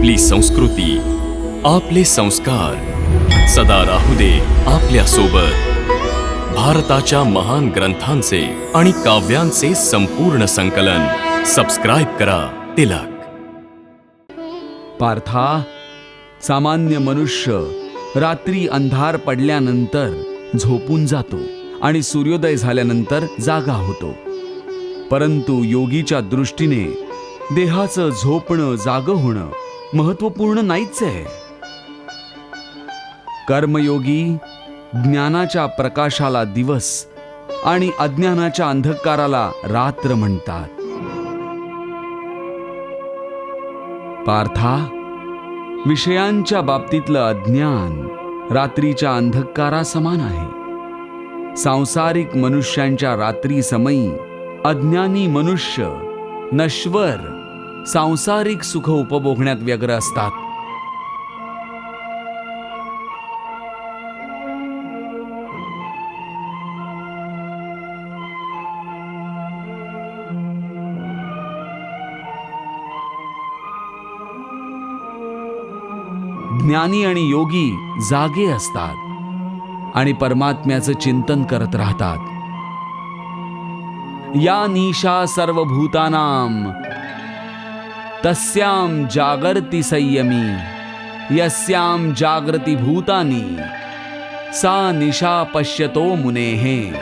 आपली संस्कृती, आपले संस्कार सदा राहू दे आपल्या सोबत. भारताच्या महान ग्रंथांचे आणि काव्यांचे संपूर्ण संकलन. सबस्क्राईब करा तिलक. पार्था, सामान्य मनुष्य रात्री अंधार पडल्यानंतर झोपून जातो आणि सूर्योदय झाल्यानंतर जागा होतो. परंतु योगीच्या दृष्टीने देहाचं झोपणं जागं होणं महत्त्वपूर्ण नाहीच आहे. कर्मयोगी ज्ञानाच्या प्रकाशाला दिवस आणि अज्ञानाच्या अंधकाराला रात्र म्हणतात. पार्था, विषयांच्या बाबतीतलं अज्ञान रात्रीच्या अंधकारा समान आहे. सांसारिक मनुष्यांच्या रात्री समयी अज्ञानी मनुष्य नश्वर सांसारिक सुख उपभोगण्यात व्यग्र असतात. ज्ञानी आणि योगी जागे असतात आणि परमात्म्याचं चिंतन करत राहतात. या निशा सर्वभूतानां तस्यां जागर्ति संयमी यस्यां जागृति भूतानि सा निशा पश्यतो मुनेः.